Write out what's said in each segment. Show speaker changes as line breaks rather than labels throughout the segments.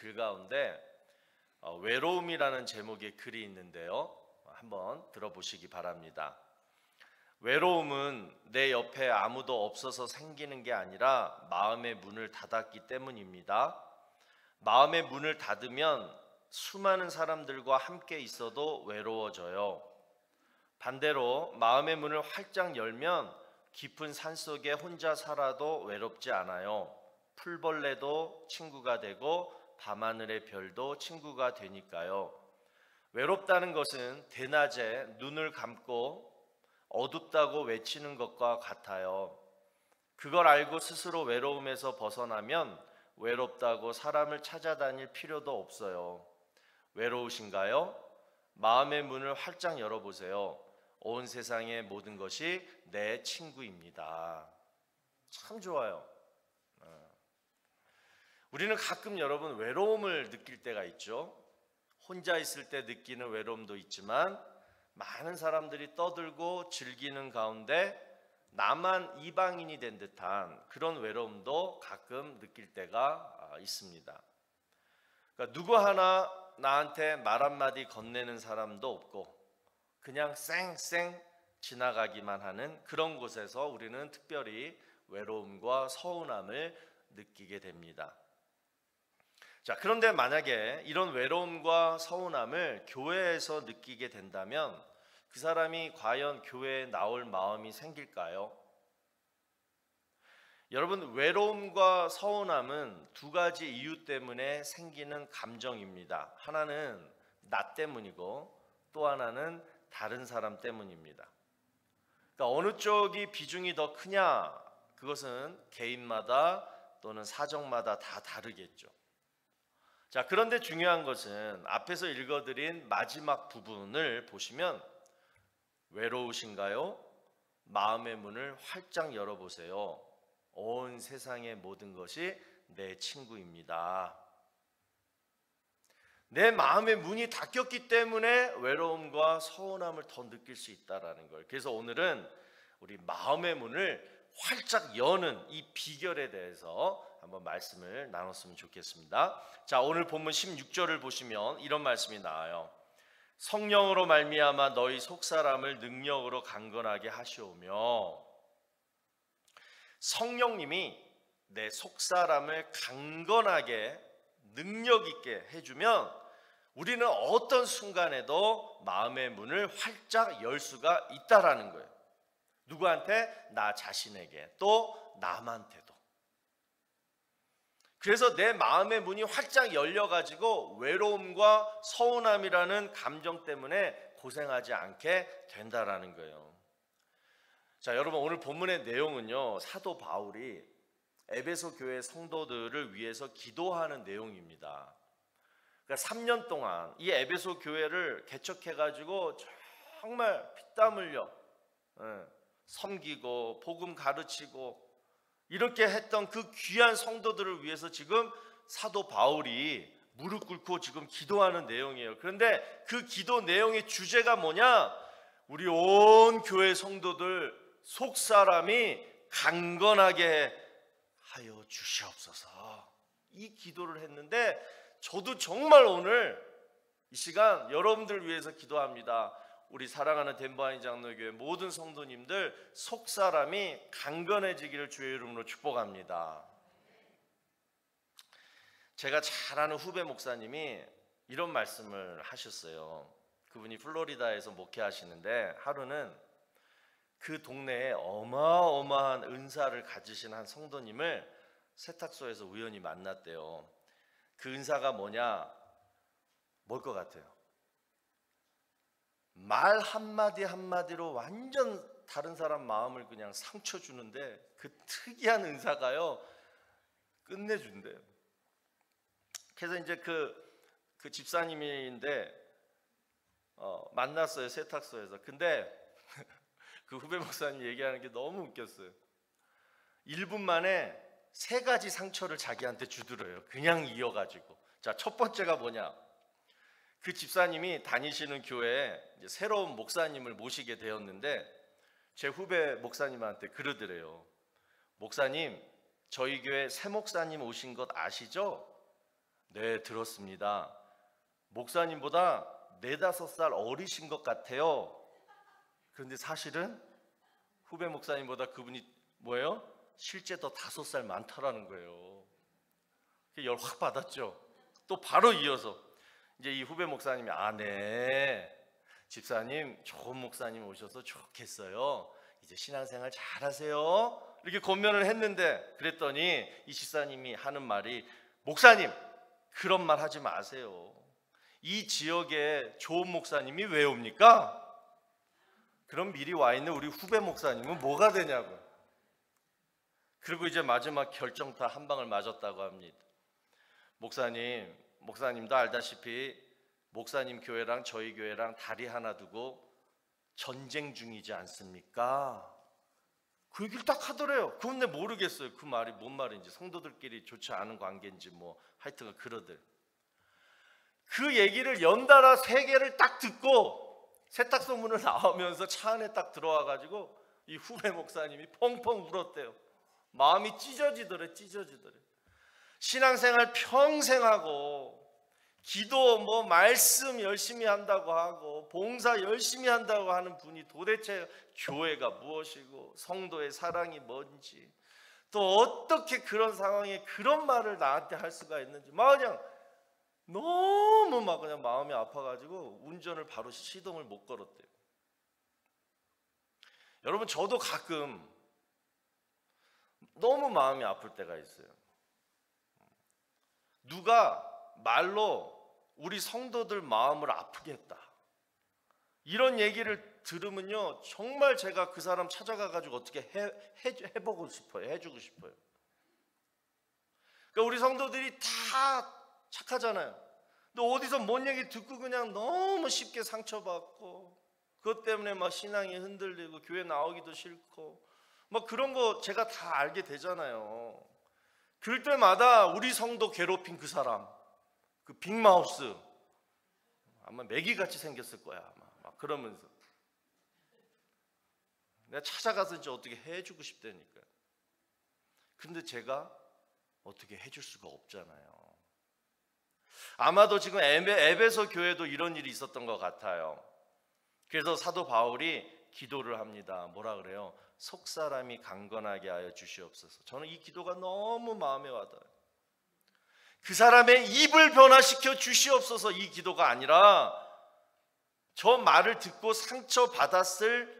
글 가운데 외로움이라는 제목의 글이 있는데요. 한번 들어보시기 바랍니다. 외로움은 내 옆에 아무도 없어서 생기는 게 아니라 마음의 문을 닫았기 때문입니다. 마음의 문을 닫으면 수많은 사람들과 함께 있어도 외로워져요. 반대로 마음의 문을 활짝 열면 깊은 산속에 혼자 살아도 외롭지 않아요. 풀벌레도 친구가 되고 밤하늘의 별도 친구가 되니까요. 외롭다는 것은 대낮에 눈을 감고 어둡다고 외치는 것과 같아요. 그걸 알고 스스로 외로움에서 벗어나면 외롭다고 사람을 찾아다닐 필요도 없어요. 외로우신가요? 마음의 문을 활짝 열어보세요. 온 세상의 모든 것이 내 친구입니다. 참 좋아요. 우리는 가끔 여러분 외로움을 느낄 때가 있죠. 혼자 있을 때 느끼는 외로움도 있지만 많은 사람들이 떠들고 즐기는 가운데 나만 이방인이 된 듯한 그런 외로움도 가끔 느낄 때가 있습니다. 그러니까 누구 하나 나한테 말 한마디 건네는 사람도 없고 그냥 쌩쌩 지나가기만 하는 그런 곳에서 우리는 특별히 외로움과 서운함을 느끼게 됩니다. 자, 그런데 만약에 이런 외로움과 서운함을 교회에서 느끼게 된다면 그 사람이 과연 교회에 나올 마음이 생길까요? 여러분, 외로움과 서운함은 두 가지 이유 때문에 생기는 감정입니다. 하나는 나 때문이고 또 하나는 다른 사람 때문입니다. 그러니까 어느 쪽이 비중이 더 크냐? 그것은 개인마다 또는 사정마다 다 다르겠죠. 자, 그런데 중요한 것은 앞에서 읽어드린 마지막 부분을 보시면 외로우신가요? 마음의 문을 활짝 열어보세요. 온 세상의 모든 것이 내 친구입니다. 내 마음의 문이 닫혔기 때문에 외로움과 서운함을 더 느낄 수 있다는 걸. 그래서 오늘은 우리 마음의 문을 활짝 여는 이 비결에 대해서 한번 말씀을 나눴으면 좋겠습니다. 자, 오늘 본문 16절을 보시면 이런 말씀이 나와요. 성령으로 말미암아 너희 속사람을 능력으로 강건하게 하시오며. 성령님이 내 속사람을 강건하게 능력 있게 해주면 우리는 어떤 순간에도 마음의 문을 활짝 열 수가 있다라는 거예요. 누구한테? 나 자신에게, 또 남한테도. 그래서 내 마음의 문이 활짝 열려가지고 외로움과 서운함이라는 감정 때문에 고생하지 않게 된다라는 거예요. 자, 여러분, 오늘 본문의 내용은요, 사도 바울이 에베소 교회 성도들을 위해서 기도하는 내용입니다. 그러니까 3년 동안 이 에베소 교회를 개척해가지고 정말 피땀 흘려 섬기고 복음 가르치고 이렇게 했던 그 귀한 성도들을 위해서 지금 사도 바울이 무릎 꿇고 지금 기도하는 내용이에요. 그런데 그 기도 내용의 주제가 뭐냐? 우리 온 교회 성도들 속사람이 강건하게 하여 주시옵소서. 이 기도를 했는데 저도 정말 오늘 이 시간 여러분들 위해서 기도합니다. 우리 사랑하는 덴버하인 장로교회 모든 성도님들 속사람이 강건해지기를 주의 이름으로 축복합니다. 제가 잘 아는 후배 목사님이 이런 말씀을 하셨어요. 그분이 플로리다에서 목회하시는데 하루는 그 동네에 어마어마한 은사를 가지신 한 성도님을 세탁소에서 우연히 만났대요. 그 은사가 뭐냐? 뭘 것 같아요? 말 한마디 한마디로 완전 다른 사람 마음을 그냥 상처 주는데 그 특이한 은사가요 끝내준대요. 그래서 이제 그 집사님인데 만났어요, 세탁소에서. 근데 그 후배 목사님 얘기하는 게 너무 웃겼어요. 1분 만에 3가지 상처를 자기한테 주더래요. 그냥 이어가지고. 자, 첫 번째가 뭐냐? 그 집사님이 다니시는 교회에 이제 새로운 목사님을 모시게 되었는데 제 후배 목사님한테 그러더래요. 목사님, 저희 교회 새 목사님 오신 것 아시죠? 네, 들었습니다. 목사님보다 4~5살 어리신 것 같아요. 그런데 사실은 후배 목사님보다 그분이 뭐예요? 실제 더 5살 많다라는 거예요. 열 확 받았죠. 또 바로 이어서 이제 이 후배 목사님이 네, 집사님 좋은 목사님 오셔서 좋겠어요. 이제 신앙생활 잘하세요. 이렇게 권면을 했는데, 그랬더니 이 집사님이 하는 말이, 목사님 그런 말 하지 마세요. 이 지역에 좋은 목사님이 왜 옵니까? 그럼 미리 와 있는 우리 후배 목사님은 뭐가 되냐고요. 그리고 이제 마지막 결정타 한 방을 맞았다고 합니다. 목사님도 알다시피 목사님 교회랑 저희 교회랑 다리 하나 두고 전쟁 중이지 않습니까? 그 얘기를 딱 하더래요. 그런데 모르겠어요. 그 말이 뭔 말인지, 성도들끼리 좋지 않은 관계인지 뭐 하여튼 그러들. 그 얘기를 연달아 3개를 딱 듣고 세탁소 문을 나오면서 차 안에 딱 들어와가지고 이 후배 목사님이 펑펑 울었대요. 마음이 찢어지더래. 신앙생활 평생 하고 기도 뭐 말씀 열심히 한다고 하고 봉사 열심히 한다고 하는 분이 도대체 교회가 무엇이고 성도의 사랑이 뭔지, 또 어떻게 그런 상황에 그런 말을 나한테 할 수가 있는지 막 그냥 너무 막 그냥 마음이 아파가지고 운전을 바로 시동을 못 걸었대요. 여러분, 저도 가끔 너무 마음이 아플 때가 있어요. 누가 말로 우리 성도들 마음을 아프게 했다, 이런 얘기를 들으면요 정말 제가 그 사람 찾아가가지고 어떻게 해보고 싶어요. 해주고 싶어요. 그러니까 우리 성도들이 다 착하잖아요. 근데 어디서 뭔 얘기 듣고 그냥 너무 쉽게 상처받고 그것 때문에 막 신앙이 흔들리고 교회 나오기도 싫고 막 그런 거 제가 다 알게 되잖아요. 그럴 때마다 우리 성도 괴롭힌 그 사람, 그 빅마우스 아마 매기같이 생겼을 거야 아마 막 그러면서 내가 찾아가서 이제 어떻게 해주고 싶다니까요. 근데 제가 어떻게 해줄 수가 없잖아요. 아마도 지금 에베소 교회도 이런 일이 있었던 것 같아요. 그래서 사도 바울이 기도를 합니다. 뭐라 그래요? 속사람이 강건하게 하여 주시옵소서. 저는 이 기도가 너무 마음에 와닿아요. 그 사람의 입을 변화시켜 주시옵소서. 이 기도가 아니라 저 말을 듣고 상처받았을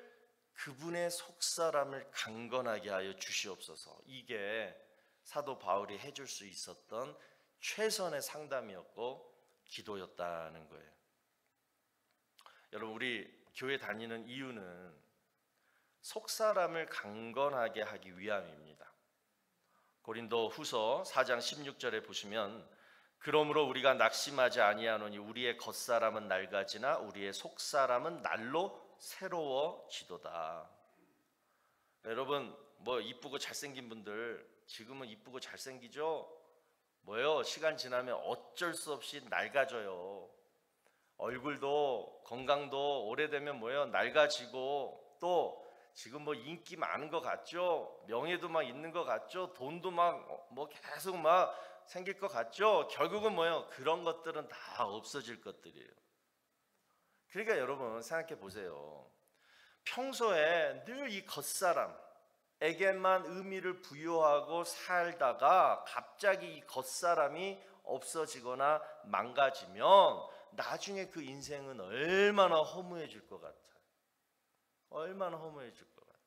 그분의 속사람을 강건하게 하여 주시옵소서. 이게 사도 바울이 해줄 수 있었던 최선의 상담이었고 기도였다는 거예요. 여러분, 우리 교회 다니는 이유는 속사람을 강건하게 하기 위함입니다. 고린도 후서 4장 16절에 보시면, 그러므로 우리가 낙심하지 아니하노니 우리의 겉사람은 낡아지나 우리의 속사람은 날로 새로워지도다. 여러분, 뭐 이쁘고 잘생긴 분들 지금은 이쁘고 잘생기죠? 뭐요? 시간 지나면 어쩔 수 없이 낡아져요. 얼굴도 건강도 오래되면 뭐예요? 낡아지고, 또 지금 뭐 인기 많은 것 같죠? 명예도 막 있는 것 같죠? 돈도 막 뭐 계속 막 생길 것 같죠? 결국은 뭐예요? 그런 것들은 다 없어질 것들이에요. 그러니까 여러분 생각해 보세요. 평소에 늘 이 겉사람에게만 의미를 부여하고 살다가 갑자기 이 겉사람이 없어지거나 망가지면 나중에 그 인생은 얼마나 허무해질 것 같아요. 얼마나 허무해질 것 같아요.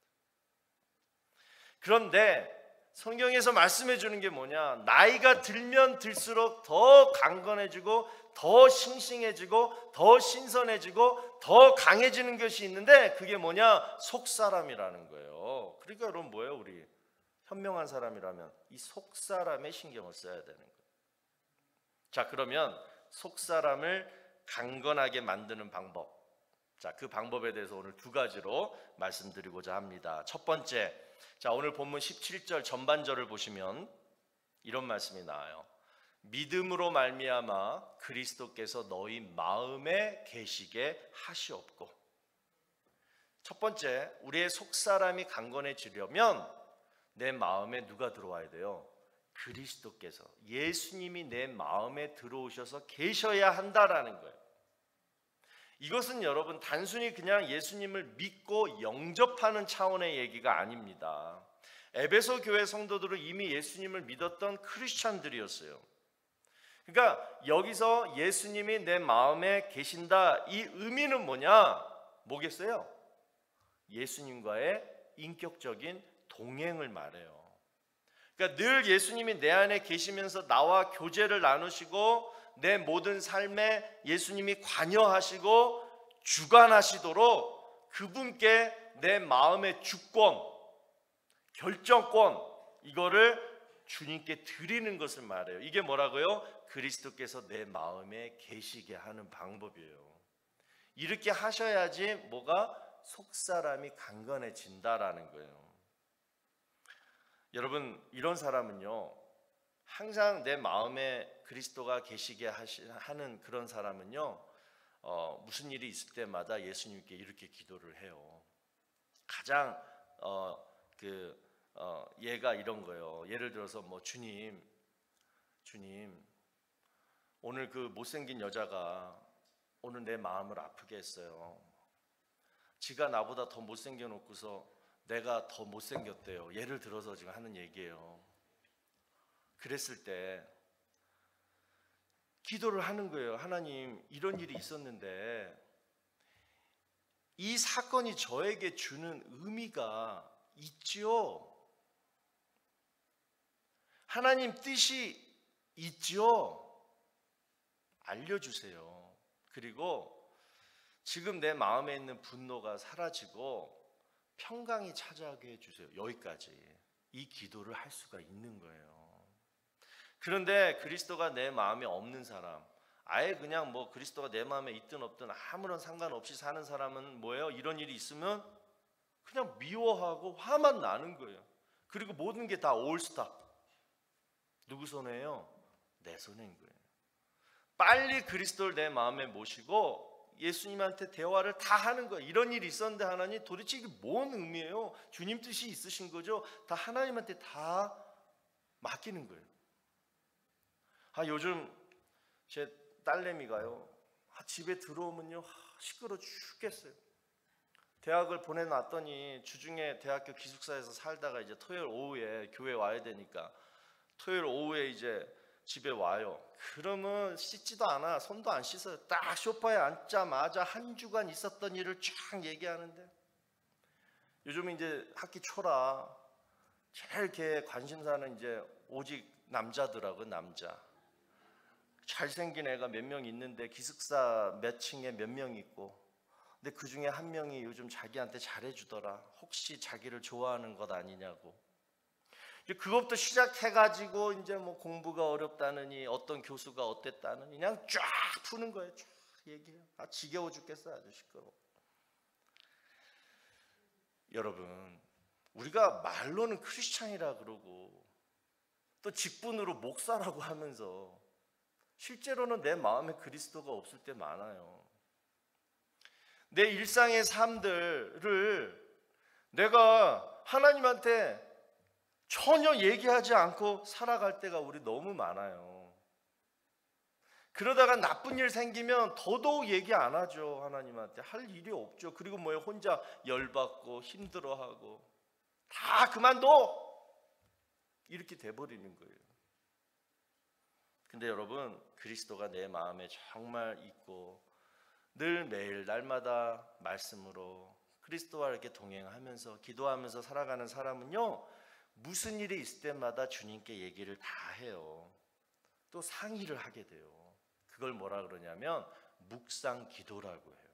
그런데 성경에서 말씀해 주는 게 뭐냐? 나이가 들면 들수록 더 강건해지고 더 싱싱해지고 더 신선해지고 더 강해지는 것이 있는데, 그게 뭐냐? 속사람이라는 거예요. 그러니까 여러분 뭐예요? 우리 현명한 사람이라면 이 속사람에 신경을 써야 되는 거예요. 자, 그러면 속사람을 강건하게 만드는 방법, 자, 그 방법에 대해서 오늘 2가지로 말씀드리고자 합니다. 첫 번째, 자, 오늘 본문 17절 전반절을 보시면 이런 말씀이 나와요. 믿음으로 말미암아 그리스도께서 너희 마음에 계시게 하시옵고. 첫 번째, 우리의 속사람이 강건해지려면 내 마음에 누가 들어와야 돼요? 그리스도께서, 예수님이 내 마음에 들어오셔서 계셔야 한다라는 거예요. 이것은 여러분 단순히 그냥 예수님을 믿고 영접하는 차원의 얘기가 아닙니다. 에베소 교회 성도들은 이미 예수님을 믿었던 크리스찬들이었어요. 그러니까 여기서 예수님이 내 마음에 계신다, 이 의미는 뭐겠어요? 예수님과의 인격적인 동행을 말해요. 그러니까 늘 예수님이 내 안에 계시면서 나와 교제를 나누시고 내 모든 삶에 예수님이 관여하시고 주관하시도록 그분께 내 마음의 주권, 결정권, 이거를 주님께 드리는 것을 말해요. 이게 뭐라고요? 그리스도께서 내 마음에 계시게 하는 방법이에요. 이렇게 하셔야지 뭐가 속사람이 강건해진다라는 거예요. 여러분, 이런 사람은요, 항상 내 마음에 그리스도가 계시게 하는 그런 사람은요, 무슨 일이 있을 때마다 예수님께 이렇게 기도를 해요. 가장 얘가 이런 거예요. 예를 들어서 뭐 주님, 오늘 그 못생긴 여자가 오늘 내 마음을 아프게 했어요. 지가 나보다 더 못생겨 놓고서 내가 더 못생겼대요. 예를 들어서 지금 하는 얘기예요. 그랬을 때 기도를 하는 거예요. 하나님, 이런 일이 있었는데 이 사건이 저에게 주는 의미가 있지요. 하나님 뜻이 있지요. 알려주세요. 그리고 지금 내 마음에 있는 분노가 사라지고 평강이 찾아오게 해주세요. 여기까지 이 기도를 할 수가 있는 거예요. 그런데 그리스도가 내 마음에 없는 사람, 아예 그냥 뭐 그리스도가 내 마음에 있든 없든 아무런 상관없이 사는 사람은 뭐예요? 이런 일이 있으면 그냥 미워하고 화만 나는 거예요. 그리고 모든 게 다 올스탑. 누구 손에요? 내 손인 거예요. 빨리 그리스도를 내 마음에 모시고 예수님한테 대화를 다 하는 거예요. 이런 일이 있었는데 하나님, 도대체 이게 뭔 의미예요? 주님 뜻이 있으신 거죠? 다 하나님한테 다 맡기는 거예요. 요즘 제 딸내미가요, 집에 들어오면요 시끄러 죽겠어요. 대학을 보내놨더니 주중에 대학교 기숙사에서 살다가 이제 토요일 오후에 교회 와야 되니까 토요일 오후에 이제 집에 와요. 그러면 씻지도 않아. 손도 안 씻어요. 딱 소파에 앉자마자 한 주간 있었던 일을 쫙 얘기하는데, 요즘 이제 학기 초라 제일 이렇게 관심사는 이제 오직 남자더라고. 남자 잘생긴 애가 몇 명 있는데 기숙사 몇 층에 몇 명 있고, 근데 그 중에 한 명이 요즘 자기한테 잘해주더라. 혹시 자기를 좋아하는 것 아니냐고. 그것부터 시작해가지고 이제 뭐 공부가 어렵다느니 어떤 교수가 어땠다느니 그냥 쫙 푸는 거예요. 쫙 얘기해요. 지겨워 죽겠어. 아주 시끄러워. 여러분, 우리가 말로는 크리스찬이라 그러고 또 직분으로 목사라고 하면서 실제로는 내 마음에 그리스도가 없을 때 많아요. 내 일상의 삶들을 내가 하나님한테 전혀 얘기하지 않고 살아갈 때가 우리 너무 많아요. 그러다가 나쁜 일 생기면 더더욱 얘기 안 하죠. 하나님한테 할 일이 없죠. 그리고 뭐예요? 혼자 열받고 힘들어하고 다 그만둬! 이렇게 돼버리는 거예요. 근데 여러분, 그리스도가 내 마음에 정말 있고 늘 매일 날마다 말씀으로 그리스도와 이렇게 동행하면서 기도하면서 살아가는 사람은요, 무슨 일이 있을 때마다 주님께 얘기를 다 해요. 또 상의를 하게 돼요. 그걸 뭐라 그러냐면 묵상 기도라고 해요.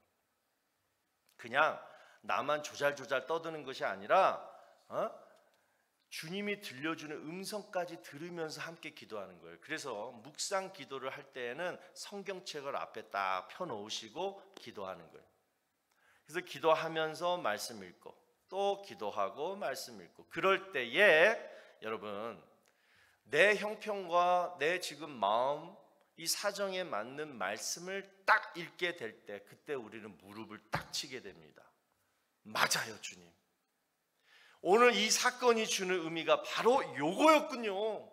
그냥 나만 조잘조잘 떠드는 것이 아니라 주님이 들려주는 음성까지 들으면서 함께 기도하는 거예요. 그래서 묵상 기도를 할 때에는 성경책을 앞에 딱 펴놓으시고 기도하는 거예요. 그래서 기도하면서 말씀 읽고 또 기도하고 말씀 읽고, 그럴 때에 여러분, 내 형편과 내 지금 마음, 이 사정에 맞는 말씀을 딱 읽게 될 때, 그때 우리는 무릎을 딱 치게 됩니다. 맞아요, 주님. 오늘 이 사건이 주는 의미가 바로 요거였군요.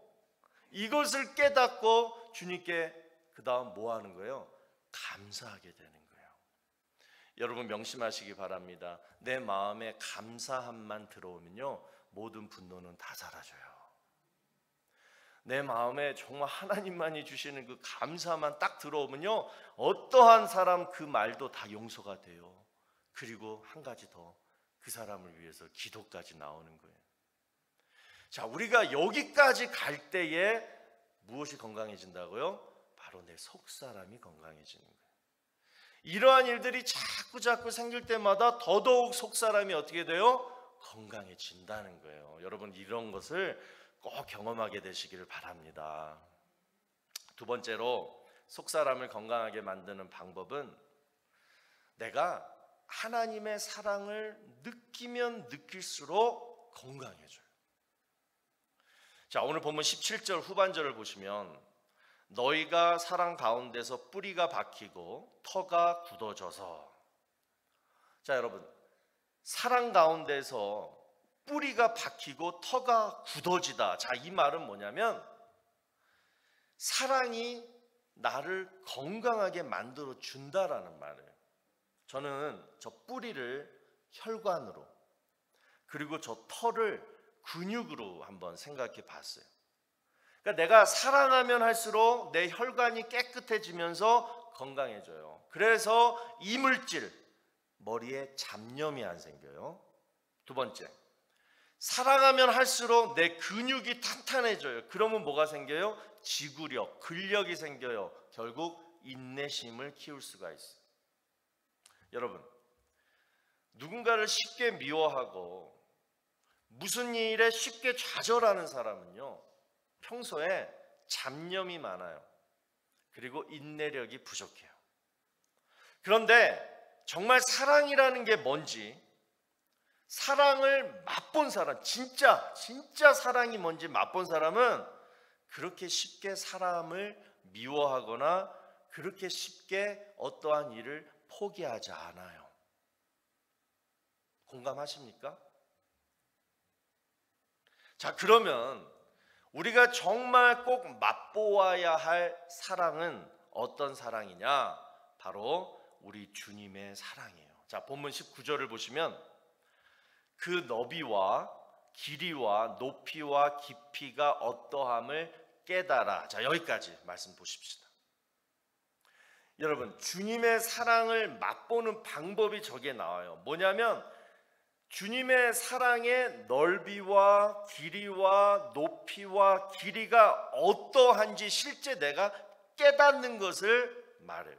이것을 깨닫고 주님께 그 다음 뭐 하는 거예요? 감사하게 되는 거예요. 여러분 명심하시기 바랍니다. 내 마음에 감사함만 들어오면요, 모든 분노는 다 사라져요. 내 마음에 정말 하나님만이 주시는 그 감사만 딱 들어오면요, 어떠한 사람 그 말도 다 용서가 돼요. 그리고 한 가지 더, 그 사람을 위해서 기도까지 나오는 거예요. 자, 우리가 여기까지 갈 때에 무엇이 건강해진다고요? 바로 내 속사람이 건강해지는 거예요. 이러한 일들이 자꾸 생길 때마다 더더욱 속사람이 어떻게 돼요? 건강해진다는 거예요. 여러분 이런 것을 꼭 경험하게 되시기를 바랍니다. 두 번째로 속사람을 건강하게 만드는 방법은 내가 하나님의 사랑을 느끼면 느낄수록 건강해져요. 자, 오늘 본문 17절 후반절을 보시면 너희가 사랑 가운데서 뿌리가 박히고 터가 굳어져서, 자 여러분, 사랑 가운데서 뿌리가 박히고 터가 굳어지다. 자, 이 말은 뭐냐면 사랑이 나를 건강하게 만들어 준다라는 말이에요. 저는 저 뿌리를 혈관으로, 그리고 저 털을 근육으로 한번 생각해 봤어요. 그러니까 내가 사랑하면 할수록 내 혈관이 깨끗해지면서 건강해져요. 그래서 이물질, 머리에 잡념이 안 생겨요. 두 번째, 사랑하면 할수록 내 근육이 탄탄해져요. 그러면 뭐가 생겨요? 지구력, 근력이 생겨요. 결국 인내심을 키울 수가 있어요. 여러분, 누군가를 쉽게 미워하고 무슨 일에 쉽게 좌절하는 사람은요, 평소에 잡념이 많아요. 그리고 인내력이 부족해요. 그런데 정말 사랑이라는 게 뭔지, 사랑을 맛본 사람, 진짜 사랑이 뭔지 맛본 사람은 그렇게 쉽게 사람을 미워하거나 그렇게 쉽게 어떠한 일을 포기하지 않아요. 공감하십니까? 자, 그러면 우리가 정말 꼭 맛보아야 할 사랑은 어떤 사랑이냐? 바로 우리 주님의 사랑이에요. 자, 본문 19절을 보시면 그 너비와 길이와 높이와 깊이가 어떠함을 깨달아. 자, 여기까지 말씀 보십시다. 여러분, 주님의 사랑을 맛보는 방법이 저기에 나와요. 뭐냐면 주님의 사랑의 넓이와 길이와 높이와 길이가 어떠한지 실제 내가 깨닫는 것을 말해요.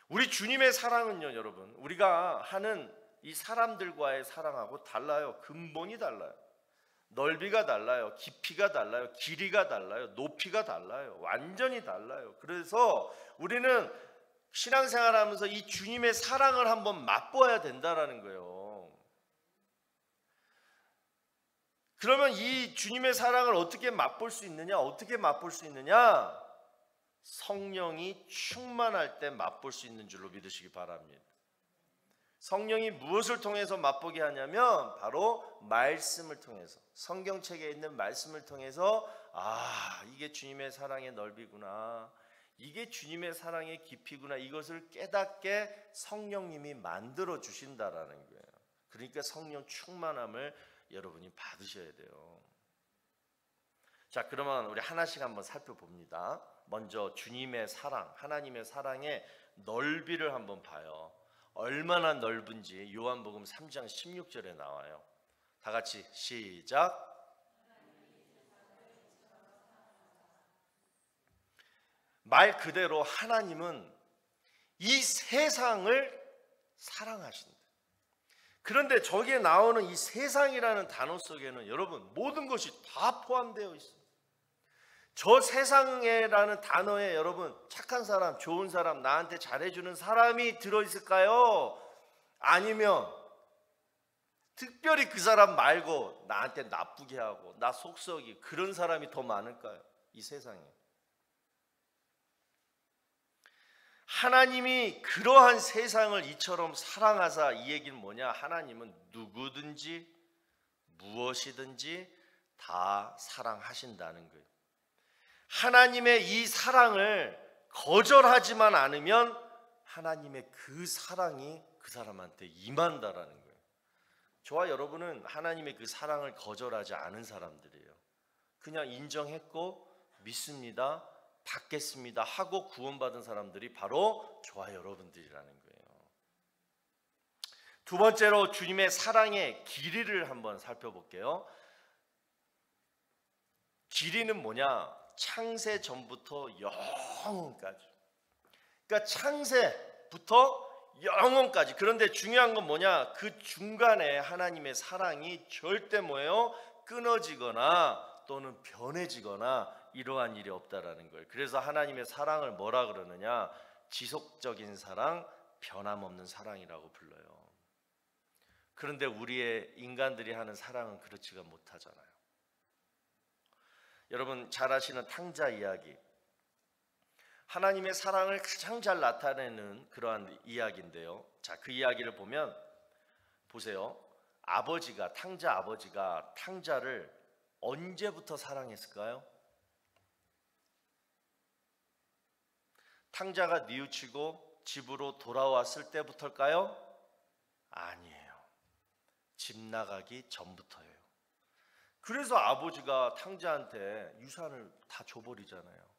우리 주님의 사랑은요, 여러분, 우리가 하는 이 사람들과의 사랑하고 달라요. 근본이 달라요. 넓이가 달라요. 깊이가 달라요. 길이가 달라요. 높이가 달라요. 완전히 달라요. 그래서 우리는 신앙생활하면서 이 주님의 사랑을 한번 맛보아야 된다라는 거예요. 그러면 이 주님의 사랑을 어떻게 맛볼 수 있느냐? 어떻게 맛볼 수 있느냐? 성령이 충만할 때 맛볼 수 있는 줄로 믿으시기 바랍니다. 성령이 무엇을 통해서 맛보게 하냐면 바로 말씀을 통해서, 성경책에 있는 말씀을 통해서, 아, 이게 주님의 사랑의 넓이구나, 이게 주님의 사랑의 깊이구나, 이것을 깨닫게 성령님이 만들어 주신다라는 거예요. 그러니까 성령 충만함을 여러분이 받으셔야 돼요. 자, 그러면 우리 하나씩 한번 살펴봅니다. 먼저 주님의 사랑, 하나님의 사랑의 넓이를 한번 봐요. 얼마나 넓은지 요한복음 3장 16절에 나와요. 다 같이 시작. 말 그대로 하나님은 이 세상을 사랑하신다. 그런데 저기에 나오는 이 세상이라는 단어 속에는 여러분 모든 것이 다 포함되어 있어요. 저 세상에라는 단어에 여러분 착한 사람, 좋은 사람, 나한테 잘해주는 사람이 들어있을까요? 아니면 특별히 그 사람 말고 나한테 나쁘게 하고 나 속썩이 그런 사람이 더 많을까요? 이 세상에. 하나님이 그러한 세상을 이처럼 사랑하사, 이 얘기는 뭐냐? 하나님은 누구든지 무엇이든지 다 사랑하신다는 거예요. 하나님의 이 사랑을 거절하지만 않으면 하나님의 그 사랑이 그 사람한테 임한다라는 거예요. 저와 여러분은 하나님의 그 사랑을 거절하지 않은 사람들이에요. 그냥 인정했고 믿습니다, 받겠습니다 하고 구원받은 사람들이 바로 저와 여러분들이라는 거예요. 두 번째로 주님의 사랑의 길이를 한번 살펴볼게요. 길이는 뭐냐? 창세 전부터 영원까지. 그러니까 창세부터 영원까지. 그런데 중요한 건 뭐냐? 그 중간에 하나님의 사랑이 절대 뭐예요? 끊어지거나 또는 변해지거나 이러한 일이 없다라는 거예요. 그래서 하나님의 사랑을 뭐라 그러느냐? 지속적인 사랑, 변함없는 사랑이라고 불러요. 그런데 우리의 인간들이 하는 사랑은 그렇지가 못하잖아요. 여러분 잘 아시는 탕자 이야기, 하나님의 사랑을 가장 잘 나타내는 그러한 이야기인데요. 자, 그 이야기를 보면 보세요. 아버지가, 탕자 아버지가 탕자를 언제부터 사랑했을까요? 탕자가 뉘우치고 집으로 돌아왔을 때부터일까요? 아니에요. 집 나가기 전부터예요. 그래서 아버지가 탕자한테 유산을 다 줘버리잖아요.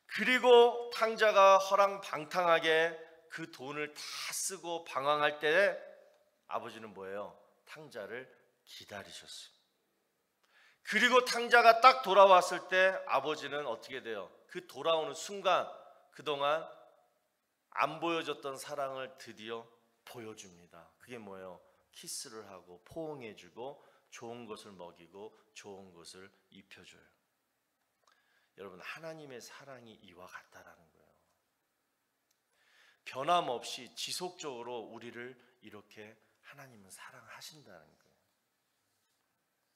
그리고 탕자가 허랑방탕하게 그 돈을 다 쓰고 방황할 때 아버지는 뭐예요? 탕자를 기다리셨어요. 그리고 탕자가 딱 돌아왔을 때 아버지는 어떻게 돼요? 그 돌아오는 순간 그동안 안 보여줬던 사랑을 드디어 보여줍니다. 그게 뭐예요? 키스를 하고 포옹해주고 좋은 것을 먹이고 좋은 것을 입혀줘요. 여러분 하나님의 사랑이 이와 같다라는 거예요. 변함없이 지속적으로 우리를 이렇게 하나님은 사랑하신다는 거예요.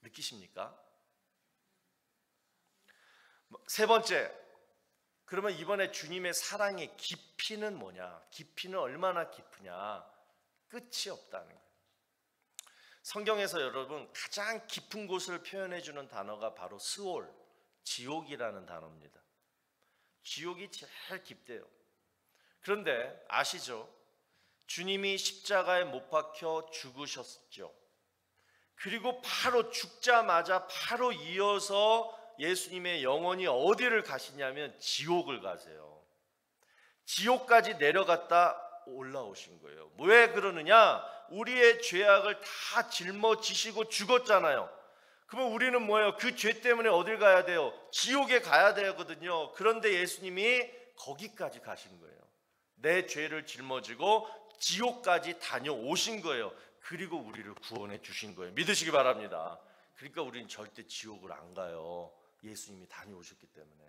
느끼십니까? 세 번째, 그러면 이번에 주님의 사랑의 깊이는 뭐냐? 깊이는 얼마나 깊으냐? 끝이 없다는 거예요. 성경에서 여러분 가장 깊은 곳을 표현해 주는 단어가 바로 스올, 지옥이라는 단어입니다. 지옥이 제일 깊대요. 그런데 아시죠? 주님이 십자가에 못 박혀 죽으셨죠. 그리고 바로 죽자마자 바로 이어서 예수님의 영혼이 어디를 가시냐면 지옥을 가세요. 지옥까지 내려갔다 올라오신 거예요. 왜 그러느냐? 우리의 죄악을 다 짊어지시고 죽었잖아요. 그러면 우리는 뭐예요? 그 죄 때문에 어딜 가야 돼요? 지옥에 가야 되거든요. 그런데 예수님이 거기까지 가신 거예요. 내 죄를 짊어지고 지옥까지 다녀오신 거예요. 그리고 우리를 구원해 주신 거예요. 믿으시기 바랍니다. 그러니까 우리는 절대 지옥을 안 가요. 예수님이 다녀오셨기 때문에.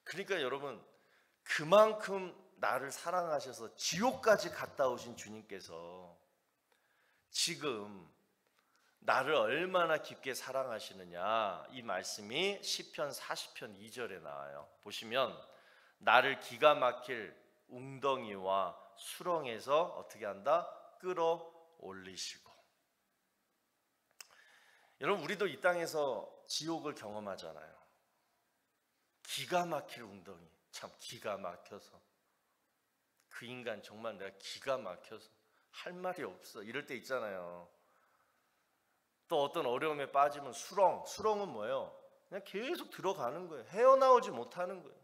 그러니까 여러분 그만큼 나를 사랑하셔서 지옥까지 갔다 오신 주님께서 지금 나를 얼마나 깊게 사랑하시느냐, 이 말씀이 시편 40편 2절에 나와요. 보시면 나를 기가 막힐 웅덩이와 수렁에서 어떻게 한다? 끌어올리시고. 여러분 우리도 이 땅에서 지옥을 경험하잖아요. 기가 막힐 웅덩이, 참 기가 막혀서 그 인간 정말 내가 기가 막혀서 할 말이 없어 이럴 때 있잖아요. 또 어떤 어려움에 빠지면 수렁은 뭐예요? 그냥 계속 들어가는 거예요. 헤어나오지 못하는 거예요.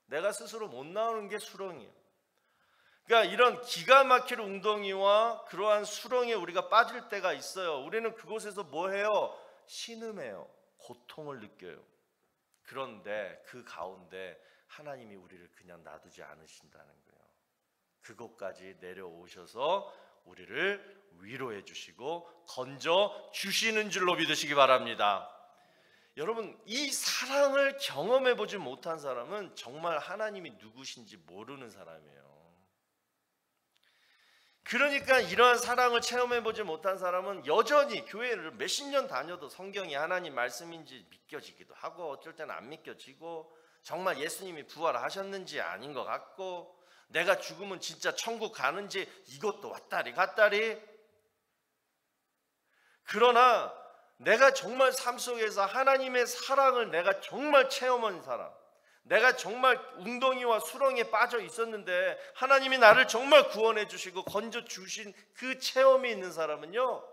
내가 스스로 못 나오는 게 수렁이에요. 그러니까 이런 기가 막힐 웅덩이와 그러한 수렁에 우리가 빠질 때가 있어요. 우리는 그곳에서 뭐 해요? 신음해요. 고통을 느껴요. 그런데 그 가운데 하나님이 우리를 그냥 놔두지 않으신다는 거예요. 그곳까지 내려오셔서 우리를 위로해 주시고 건져 주시는 줄로 믿으시기 바랍니다. 여러분 이 사랑을 경험해 보지 못한 사람은 정말 하나님이 누구신지 모르는 사람이에요. 그러니까 이러한 사랑을 체험해 보지 못한 사람은 여전히 교회를 몇십 년 다녀도 성경이 하나님 말씀인지 믿겨지기도 하고 어쩔 때는 안 믿겨지고 정말 예수님이 부활하셨는지 아닌 것 같고 내가 죽으면 진짜 천국 가는지 이것도 왔다리 갔다리. 그러나 내가 정말 삶 속에서 하나님의 사랑을 내가 정말 체험한 사람, 내가 정말 웅덩이와 수렁에 빠져 있었는데 하나님이 나를 정말 구원해 주시고 건져 주신 그 체험이 있는 사람은요,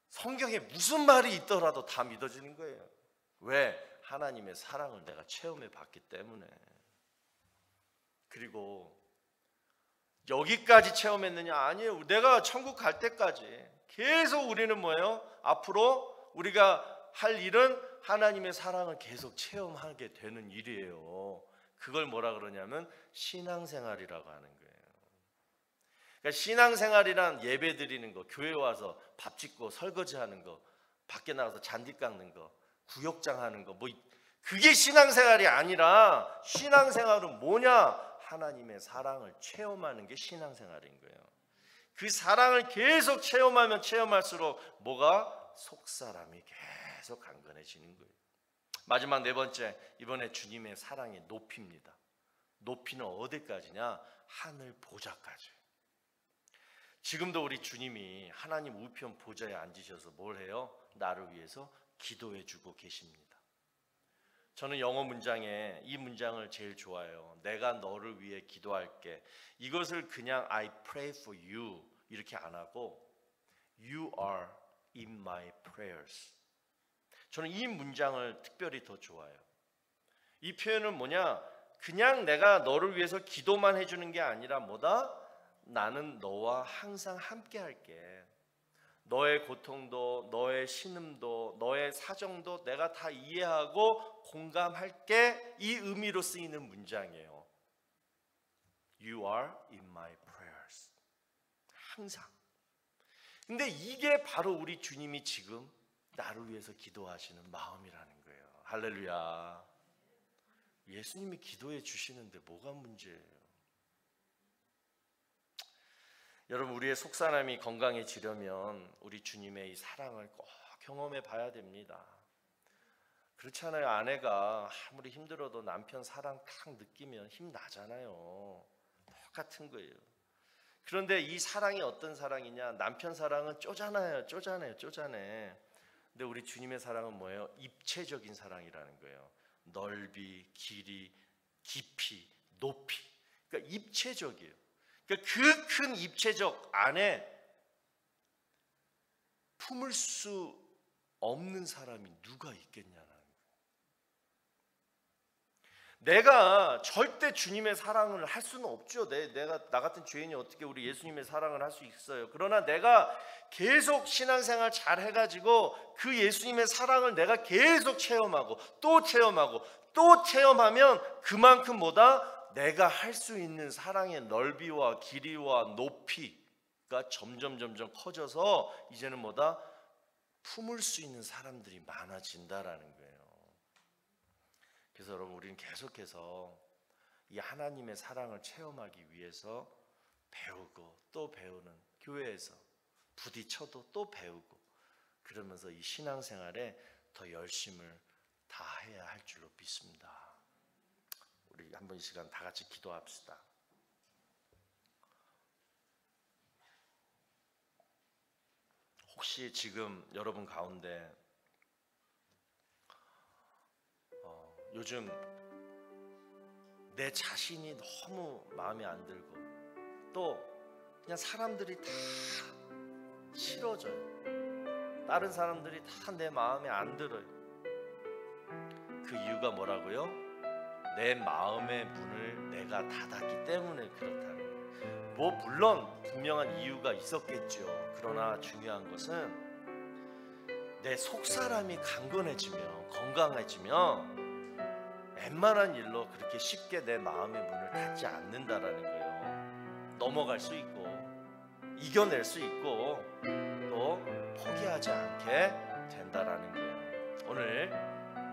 성경에 무슨 말이 있더라도 다 믿어지는 거예요. 왜? 하나님의 사랑을 내가 체험해 봤기 때문에. 그리고 여기까지 체험했느냐? 아니에요. 내가 천국 갈 때까지 계속 우리는 뭐예요? 앞으로 우리가 할 일은 하나님의 사랑을 계속 체험하게 되는 일이에요. 그걸 뭐라 그러냐면 신앙생활이라고 하는 거예요. 그러니까 신앙생활이란 예배 드리는 거, 교회 와서 밥 짓고 설거지하는 거, 밖에 나가서 잔디 깎는 거, 구역장 하는 거, 뭐 그게 신앙생활이 아니라, 신앙생활은 뭐냐? 하나님의 사랑을 체험하는 게 신앙생활인 거예요. 그 사랑을 계속 체험하면 체험할수록 뭐가? 속사람이 계속 강건해지는 거예요. 마지막 네 번째, 이번에 주님의 사랑의 높이입니다. 높이는 어디까지냐? 하늘 보좌까지. 지금도 우리 주님이 하나님 우편 보좌에 앉으셔서 뭘 해요? 나를 위해서 기도해 주고 계십니다. 저는 영어 문장에 이 문장을 제일 좋아해요. 내가 너를 위해 기도할게. 이것을 그냥 I pray for you 이렇게 안 하고 You are in my prayers. 저는 이 문장을 특별히 더 좋아해요. 이 표현은 뭐냐? 그냥 내가 너를 위해서 기도만 해주는 게 아니라 뭐다? 나는 너와 항상 함께 할게. 너의 고통도, 너의 신음도, 너의 사정도 내가 다 이해하고 공감할게. 이 의미로 쓰이는 문장이에요. You are in my prayers. 항상. 근데 이게 바로 우리 주님이 지금 나를 위해서 기도하시는 마음이라는 거예요. 할렐루야. 예수님이 기도해 주시는데 뭐가 문제예요? 여러분, 우리의 속사람이 건강해지려면 우리 주님의 이 사랑을 꼭 경험해 봐야 됩니다. 그렇잖아요. 아내가 아무리 힘들어도 남편 사랑 딱 느끼면 힘나잖아요. 똑같은 거예요. 그런데 이 사랑이 어떤 사랑이냐? 남편 사랑은 쪼잔해요. 쪼잔해. 근데 우리 주님의 사랑은 뭐예요? 입체적인 사랑이라는 거예요. 넓이, 길이, 깊이, 높이. 그러니까 입체적이에요. 그러니까 그 큰 입체적 안에 품을 수 없는 사람이 누가 있겠냐는 거예요. 내가 절대 주님의 사랑을 할 수는 없죠. 나 같은 죄인이 어떻게 우리 예수님의 사랑을 할 수 있어요. 그러나 내가 계속 신앙생활 잘 해가지고 그 예수님의 사랑을 내가 계속 체험하고 또 체험하고 또 체험하면 그만큼 뭐다? 내가 할 수 있는 사랑의 넓이와 길이와 높이가 점점 커져서 이제는 뭐다? 품을 수 있는 사람들이 많아진다라는 거예요. 그래서 여러분, 우리는 계속해서 이 하나님의 사랑을 체험하기 위해서 배우고 또 배우는, 교회에서 부딪혀도 또 배우고, 그러면서 이 신앙생활에 더 열심을 다해야 할 줄로 믿습니다. 우리 한번 이 시간 다 같이 기도합시다. 혹시 지금 여러분 가운데 요즘 내 자신이 너무 마음에 안 들고 또 그냥 사람들이 다 싫어져요. 다른 사람들이 다 내 마음에 안 들어요. 그 이유가 뭐라고요? 내 마음의 문을 내가 닫았기 때문에 그렇다는 거예요. 뭐 물론 분명한 이유가 있었겠죠. 그러나 중요한 것은 내 속사람이 강건해지면, 건강해지면 웬만한 일로 그렇게 쉽게 내 마음의 문을 닫지 않는다라는 거예요. 넘어갈 수 있고 이겨낼 수 있고 또 포기하지 않게 된다라는 거예요. 오늘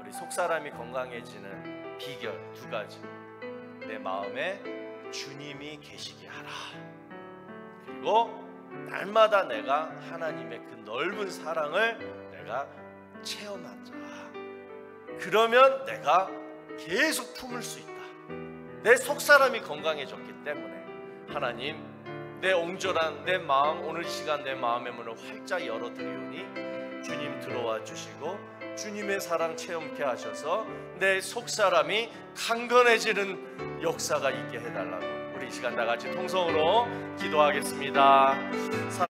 우리 속사람이 건강해지는 비결 두 가지. 내 마음에 주님이 계시게 하라. 그리고 날마다 내가 하나님의 그 넓은 사랑을 내가 체험하자. 그러면 내가 계속 품을 수 있다. 내 속사람이 건강해졌기 때문에 하나님, 내 옹졸한 내 마음, 오늘 시간 내 마음의 문을 활짝 열어드리오니 주님 들어와 주시고 주님의 사랑 체험케 하셔서 내 속사람이 강건해지는 역사가 있게 해달라고 우리 이 시간 다 같이 통성으로 기도하겠습니다.